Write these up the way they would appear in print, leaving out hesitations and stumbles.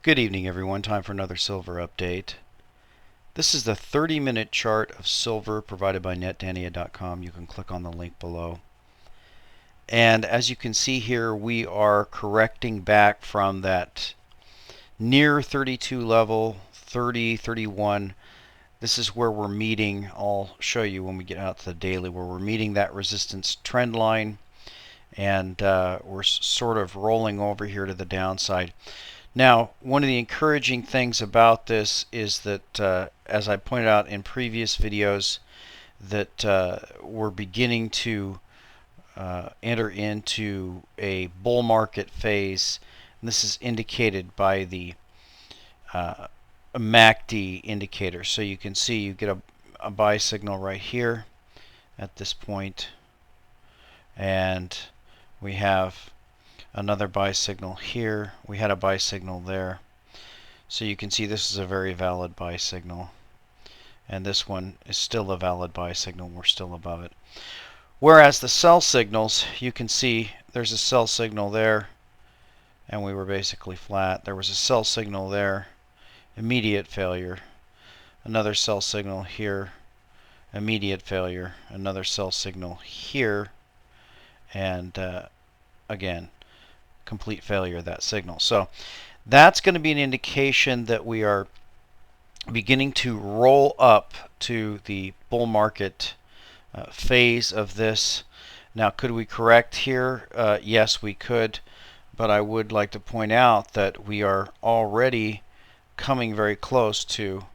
Good evening, everyone. Time for another silver update. This is the 30-minute chart of silver provided by netdania.com. You can click on the link below. And as you can see here, we are correcting back from that near 32 level, 30, 31. This is where we're meeting. I'll show you when we get out to the daily, where we're meeting that resistance trend line. And we're sort of rolling over here to the downside. Now, one of the encouraging things about this is that, as I pointed out in previous videos, that we're beginning to enter into a bull market phase. And this is indicated by the MACD indicator. So you can see you get a buy signal right here at this point, and we have another buy signal here. We had a buy signal there. So you can see this is a very valid buy signal. And this one is still a valid buy signal. We're still above it. Whereas the sell signals, you can see there's a sell signal there, and we were basically flat. There was a sell signal there, immediate failure. Another sell signal here, immediate failure. Another sell signal here, and again, complete failure of that signal. So that's going to be an indication that we are beginning to roll up to the bull market phase of this. Now, could we correct here? Yes, we could, but I would like to point out that we are already coming very close to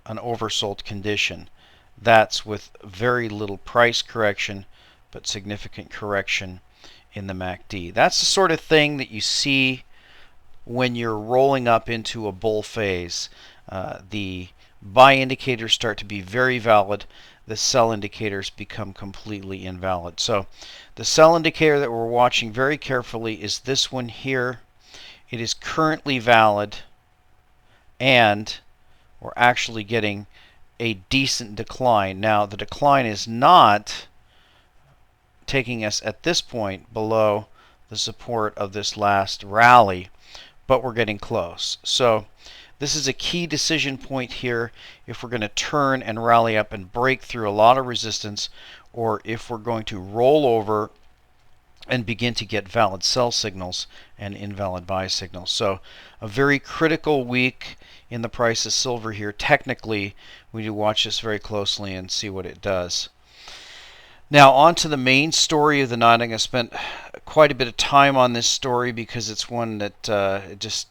an oversold condition. That's with very little price correction, but significant correction in the MACD. That's the sort of thing that you see when you're rolling up into a bull phase. The buy indicators start to be very valid. The sell indicators become completely invalid. So the sell indicator that we're watching very carefully is this one here. It is currently valid, and we're actually getting a decent decline. Now, the decline is not taking us at this point below the support of this last rally, but we're getting close. So this is a key decision point here if we're going to turn and rally up and break through a lot of resistance, or if we're going to roll over and begin to get valid sell signals and invalid buy signals. So a very critical week in the price of silver here. Technically, we need to watch this very closely and see what it does. Now, on to the main story of the night. I'm going to spend quite a bit of time on this story because it's one that just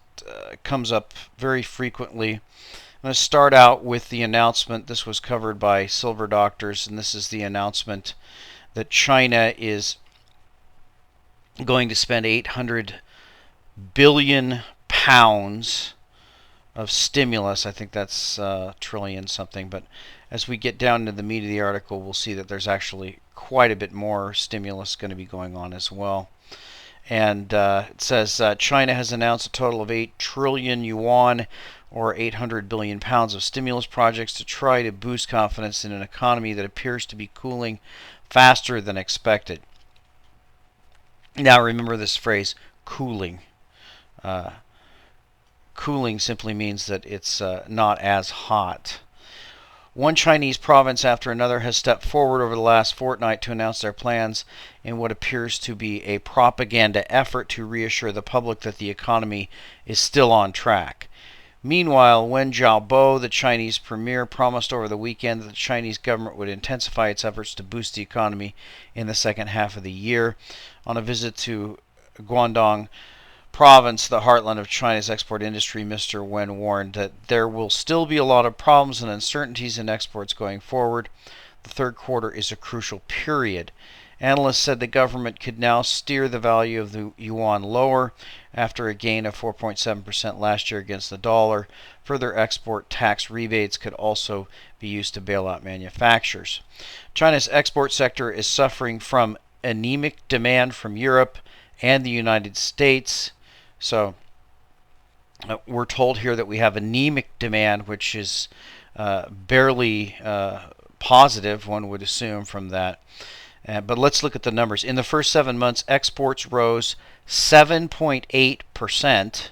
comes up very frequently. I'm going to start out with the announcement. This was covered by Silver Doctors, and this is the announcement that China is going to spend 800 billion pounds of stimulus. I think that's trillion something, but as we get down to the meat of the article, we'll see that there's actually quite a bit more stimulus going to be going on as well. And it says China has announced a total of 8 trillion yuan, or 800 billion pounds of stimulus projects to try to boost confidence in an economy that appears to be cooling faster than expected. Now, remember this phrase, cooling. Cooling simply means that it's not as hot. One Chinese province after another has stepped forward over the last fortnight to announce their plans in what appears to be a propaganda effort to reassure the public that the economy is still on track. Meanwhile, Wen Jiabao, the Chinese premier, promised over the weekend that the Chinese government would intensify its efforts to boost the economy in the second half of the year. On a visit to Guangdong province, the heartland of China's export industry, Mr. Wen warned that there will still be a lot of problems and uncertainties in exports going forward. The third quarter is a crucial period. Analysts said the government could now steer the value of the yuan lower after a gain of 4.7% last year against the dollar. Further export tax rebates could also be used to bail out manufacturers. China's export sector is suffering from anemic demand from Europe and the United States. So we're told here that we have anemic demand, which is barely positive, one would assume from that. But let's look at the numbers. In the first 7 months, exports rose 7.8%,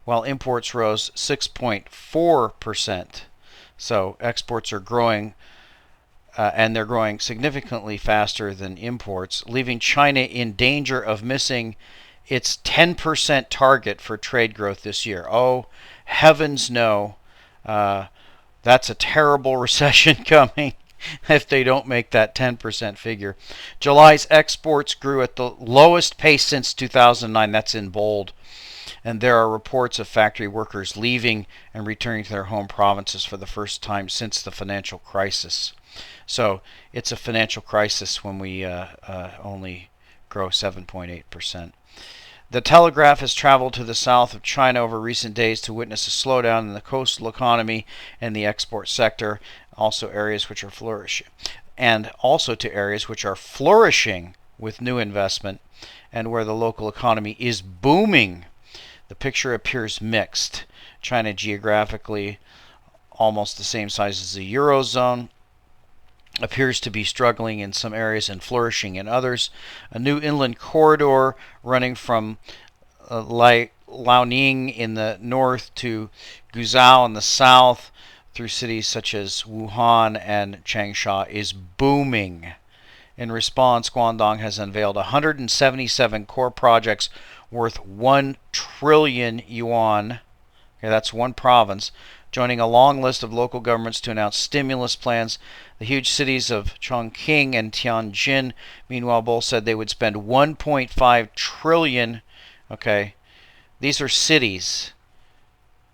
while imports rose 6.4%. So exports are growing, and they're growing significantly faster than imports, leaving China in danger of missing its 10% target for trade growth this year. Oh, heavens no. That's a terrible recession coming if they don't make that 10% figure. July's exports grew at the lowest pace since 2009. That's in bold. And there are reports of factory workers leaving and returning to their home provinces for the first time since the financial crisis. So it's a financial crisis when we only grow 7.8%. The Telegraph has traveled to the south of China over recent days to witness a slowdown in the coastal economy and the export sector, also areas which are flourishing, and also to areas which are flourishing with new investment and where the local economy is booming. The picture appears mixed. China geographically almost the same size as the Eurozone, appears to be struggling in some areas and flourishing in others. A new inland corridor running from Liaoning in the north to Guizhou in the south through cities such as Wuhan and Changsha is booming. In response, Guangdong has unveiled 177 core projects worth 1 trillion yuan. Okay, that's one province, joining a long list of local governments to announce stimulus plans. The huge cities of Chongqing and Tianjin, meanwhile, both said they would spend 1.5 trillion. Okay, these are cities,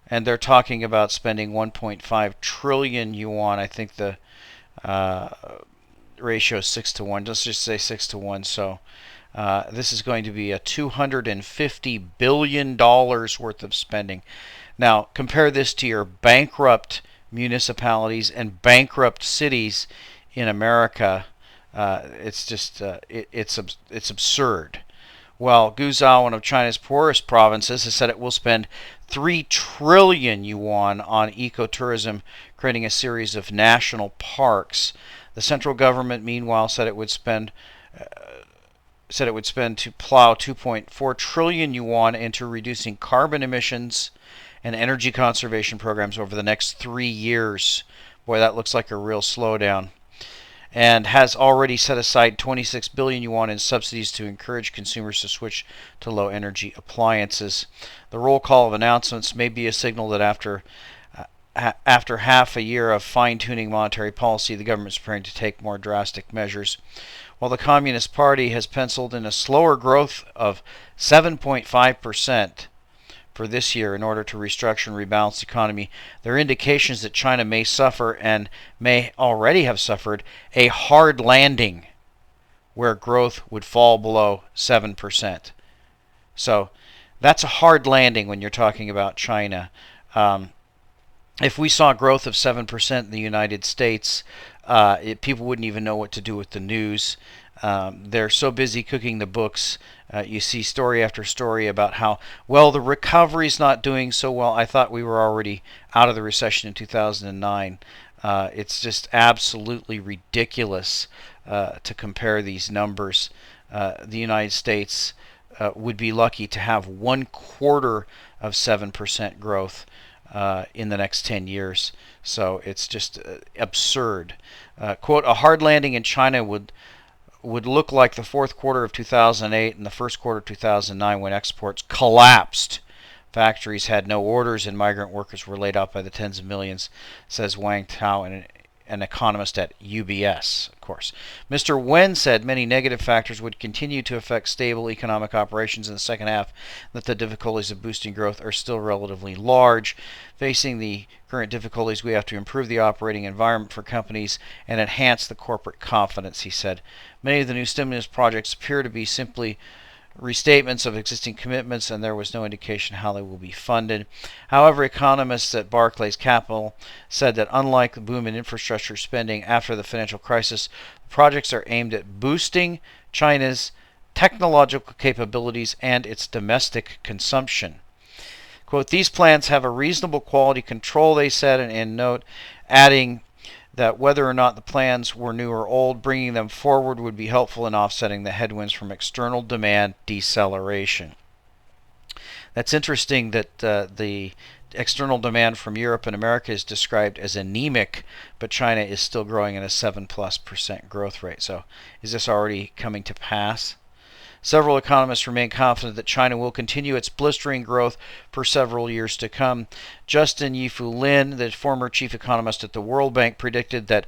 and they're talking about spending 1.5 trillion yuan. I think the ratio is 6 to 1. Let's just say 6 to 1. So this is going to be a $250 billion worth of spending. Now, compare this to your bankrupt municipalities and bankrupt cities in America. It's just it's absurd. Well, Guizhou, one of China's poorest provinces, has said it will spend 3 trillion yuan on ecotourism, creating a series of national parks. The central government, meanwhile, said it would spend to plow 2.4 trillion yuan into reducing carbon emissions and energy conservation programs over the next 3 years. Boy, that looks like a real slowdown. And has already set aside 26 billion yuan in subsidies to encourage consumers to switch to low energy appliances. The roll call of announcements may be a signal that after half a year of fine-tuning monetary policy, the government is preparing to take more drastic measures. While the Communist Party has penciled in a slower growth of 7.5% for this year in order to restructure and rebalance the economy, there are indications that China may suffer, and may already have suffered, a hard landing where growth would fall below 7%. So that's a hard landing when you're talking about China. If we saw growth of 7% in the United States, people wouldn't even know what to do with the news. They're so busy cooking the books. You see story after story about how, well, the recovery's not doing so well. I thought we were already out of the recession in 2009. It's just absolutely ridiculous to compare these numbers. The United States would be lucky to have 1/4 of 7% growth in the next 10 years. So it's just absurd. Quote, a hard landing in China would look like the fourth quarter of 2008 and the first quarter of 2009 when exports collapsed. Factories had no orders and migrant workers were laid off by the tens of millions, says Wang Tao, an economist at UBS, of course. Mr. Wen said many negative factors would continue to affect stable economic operations in the second half, that the difficulties of boosting growth are still relatively large. Facing the current difficulties, we have to improve the operating environment for companies and enhance the corporate confidence, he said. Many of the new stimulus projects appear to be simply restatements of existing commitments, and there was no indication how they will be funded. However, economists at Barclays Capital said that unlike the boom in infrastructure spending after the financial crisis, the projects are aimed at boosting China's technological capabilities and its domestic consumption. Quote, these plans have a reasonable quality control, they said, and note, adding that whether or not the plans were new or old, bringing them forward would be helpful in offsetting the headwinds from external demand deceleration. That's interesting that the external demand from Europe and America is described as anemic, but China is still growing at a 7+% growth rate. So is this already coming to pass? Several economists remain confident that China will continue its blistering growth for several years to come. Justin Yifu Lin, the former chief economist at the World Bank, predicted that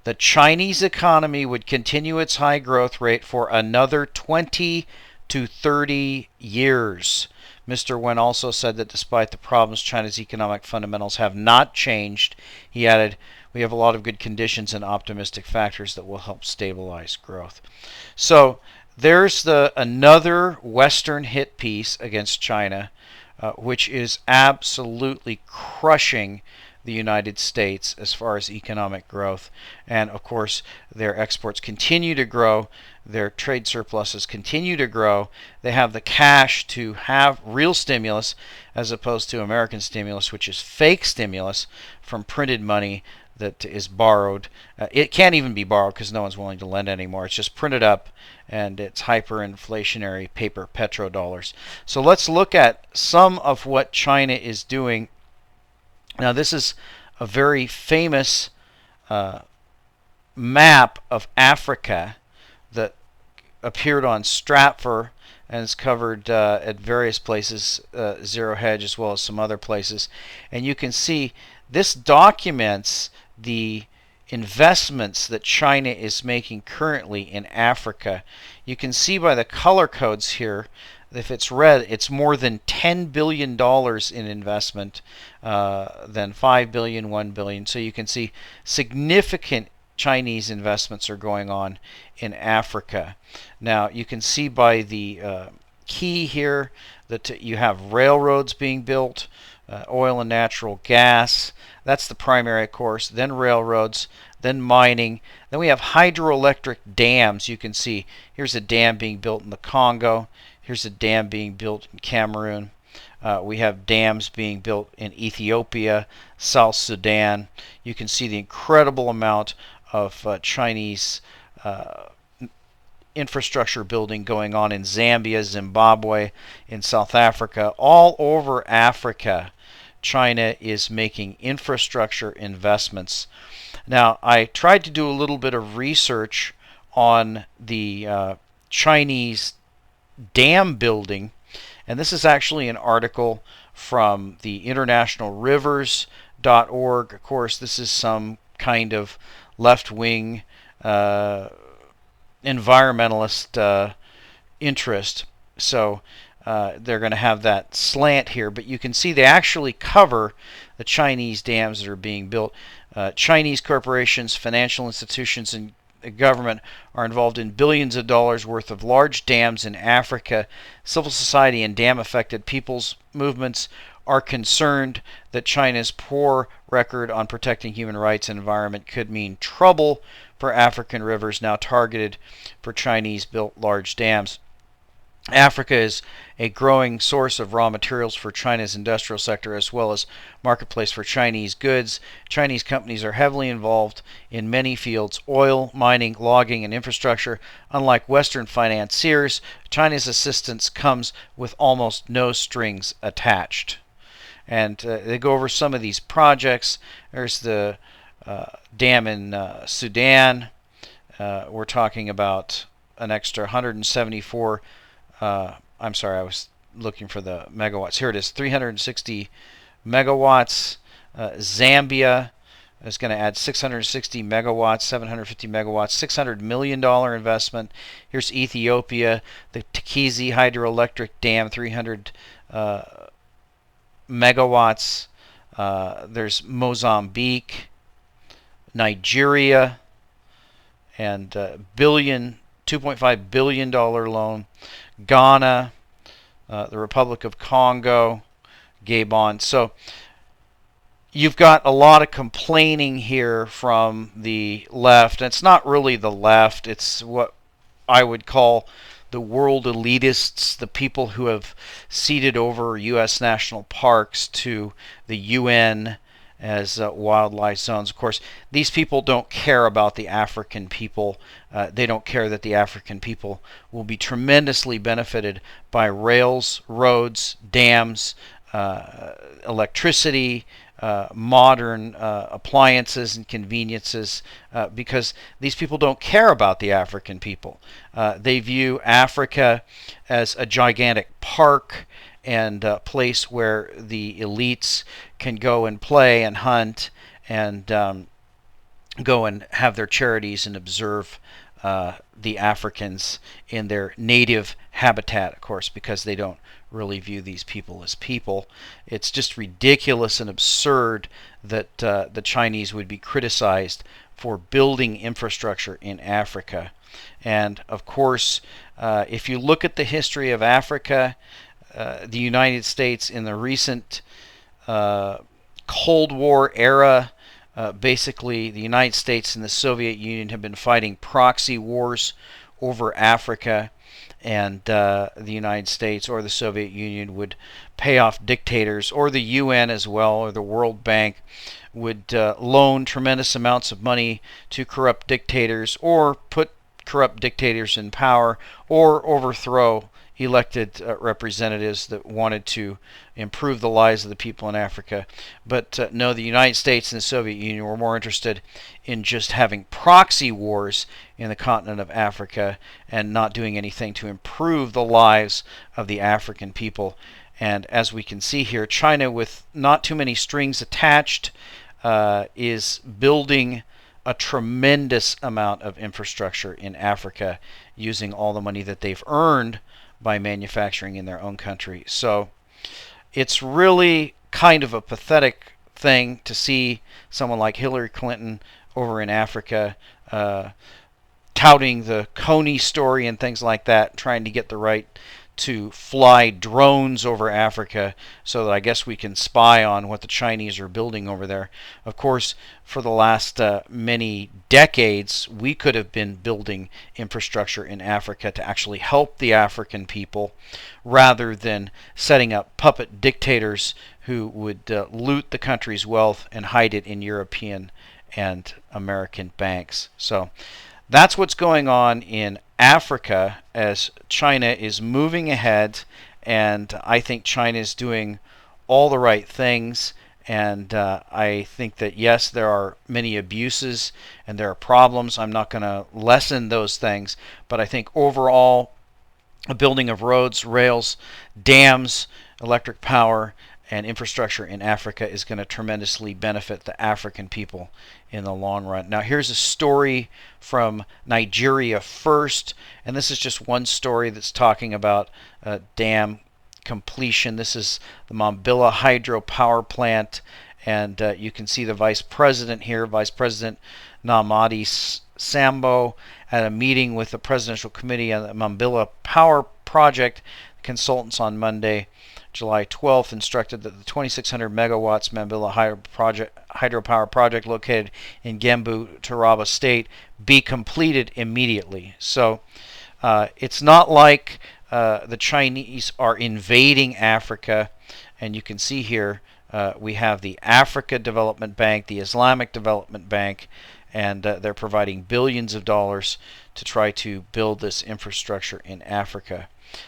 the Chinese economy would continue its high growth rate for another 20 to 30 years. Mr. Wen also said that despite the problems, China's economic fundamentals have not changed. He added, "We have a lot of good conditions and optimistic factors that will help stabilize growth." So there's another Western hit piece against China, which is absolutely crushing the United States as far as economic growth. And of course, their exports continue to grow. Their trade surpluses continue to grow. They have the cash to have real stimulus as opposed to American stimulus, which is fake stimulus from printed money that is borrowed. It can't even be borrowed because no one's willing to lend anymore. It's just printed up, and it's hyperinflationary paper petrodollars. So let's look at some of what China is doing. Now, this is a very famous map of Africa that appeared on Stratfor and is covered at various places, Zero Hedge as well as some other places. And you can see this documents the investments that China is making currently in Africa. You can see by the color codes here, if it's red, it's more than $10 billion in investment, then $5 billion, $1 billion. So you can see significant Chinese investments are going on in Africa. Now you can see by the key here that you have railroads being built, oil and natural gas. That's the primary, of course. Then railroads, then mining. Then we have hydroelectric dams. You can see here's a dam being built in the Congo. Here's a dam being built in Cameroon. We have dams being built in Ethiopia, South Sudan. You can see the incredible amount of Chinese infrastructure building going on in Zambia, Zimbabwe, in South Africa. All over Africa, China is making infrastructure investments. Now, I tried to do a little bit of research on the Chinese dam building, and this is actually an article from the internationalrivers.org. Of course, this is some kind of left-wing environmentalist interest, so they're going to have that slant here, but you can see they actually cover the Chinese dams that are being built. Chinese corporations, financial institutions, and government are involved in billions of dollars worth of large dams in Africa. Civil society and dam-affected people's movements are concerned that China's poor record on protecting human rights and environment could mean trouble for African rivers now targeted for Chinese-built large dams. Africa is a growing source of raw materials for China's industrial sector as well as marketplace for Chinese goods. Chinese companies are heavily involved in many fields: oil, mining, logging, and infrastructure. Unlike Western financiers, China's assistance comes with almost no strings attached. And they go over some of these projects. There's the dam in Sudan. We're talking about an extra 174 I'm sorry, I was looking for the megawatts. Here it is, 360 megawatts. Zambia is going to add 660 megawatts, 750 megawatts, $600 million investment. Here's Ethiopia, the Tekizi hydroelectric dam, 300 megawatts. There's Mozambique, Nigeria, and $2.5 billion loan. Ghana, the Republic of Congo, Gabon. So you've got a lot of complaining here from the left. And it's not really the left. It's what I would call the world elitists, the people who have ceded over U.S. national parks to the UN as wildlife zones. Of course, these people don't care about the African people. They don't care that the African people will be tremendously benefited by rails, roads, dams, electricity, modern appliances and conveniences, because these people don't care about the African people. They view Africa as a gigantic park and a place where the elites can go and play and hunt and go and have their charities and observe the Africans in their native habitat, of course, because they don't really view these people as people. It's just ridiculous and absurd that the Chinese would be criticized for building infrastructure in Africa. And of course, if you look at the history of Africa, the United States in the recent Cold War era, basically the United States and the Soviet Union have been fighting proxy wars over Africa, and the United States or the Soviet Union would pay off dictators, or the UN as well, or the World Bank would loan tremendous amounts of money to corrupt dictators, or put corrupt dictators in power, or overthrow elected representatives that wanted to improve the lives of the people in Africa. But no, the United States and the Soviet Union were more interested in just having proxy wars in the continent of Africa and not doing anything to improve the lives of the African people. And as we can see here, China, with not too many strings attached, is building a tremendous amount of infrastructure in Africa using all the money that they've earned by manufacturing in their own country. So it's really kind of a pathetic thing to see someone like Hillary Clinton over in Africa touting the Coney story and things like that, trying to get the right to fly drones over Africa so that I guess we can spy on what the Chinese are building over there. Of course, for the last many decades, we could have been building infrastructure in Africa to actually help the African people rather than setting up puppet dictators who would loot the country's wealth and hide it in European and American banks. So that's what's going on in Africa as China is moving ahead, and I think China is doing all the right things. And I think that, yes, there are many abuses and there are problems. I'm not going to lessen those things, but I think overall, a building of roads, rails, dams, electric power, and infrastructure in Africa is going to tremendously benefit the African people in the long run. Now, here's a story from Nigeria first, and this is just one story that's talking about dam completion. This is the Mambilla hydropower plant, and you can see the vice president here, Vice President Namadi Sambo, at a meeting with the Presidential Committee on the Mambilla Power Project. Consultants on Monday, July 12th, instructed that the 2,600 megawatts Mambilla hydropower project located in Gembu, Taraba State be completed immediately. So it's not like the Chinese are invading Africa, and you can see here we have the Africa Development Bank, the Islamic Development Bank, and they're providing billions of dollars to try to build this infrastructure in Africa.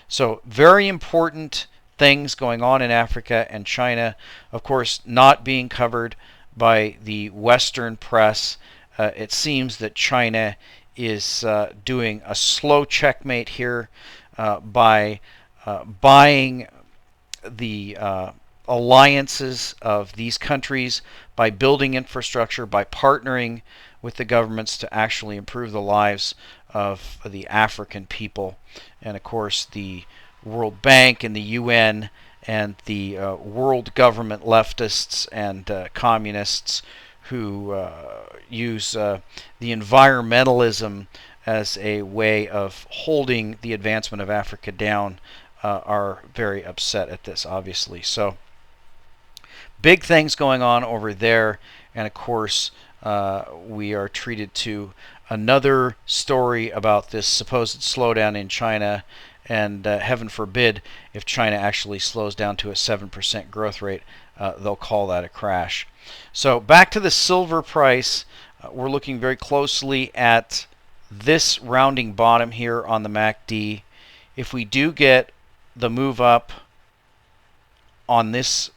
So very important things going on in Africa, and China, of course, not being covered by the Western press. It seems that China is doing a slow checkmate here by buying the alliances of these countries, by building infrastructure, by partnering with the governments to actually improve the lives of the African people. And of course, the World Bank and the UN and the world government leftists and communists who use the environmentalism as a way of holding the advancement of Africa down are very upset at this, obviously. So big things going on over there, and of course we are treated to another story about this supposed slowdown in China and heaven forbid if China actually slows down to a 7% growth rate, they'll call that a crash. So back to the silver price, we're looking very closely at this rounding bottom here on the MACD. If we do get the move up on this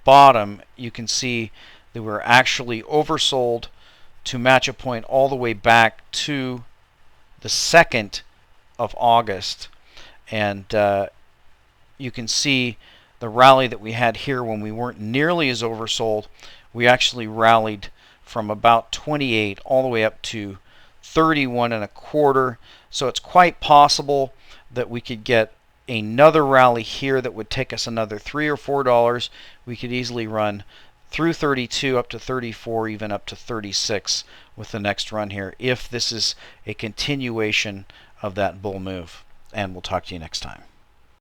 bottom, you can see that we're actually oversold to match a point all the way back to the 2nd of August. And you can see the rally that we had here when we weren't nearly as oversold. We actually rallied from about 28 all the way up to 31.25. So it's quite possible that we could get another rally here that would take us another $3 or $4. We could easily run through 32 up to 34, even up to 36 with the next run here, if this is a continuation of that bull move. And we'll talk to you next time.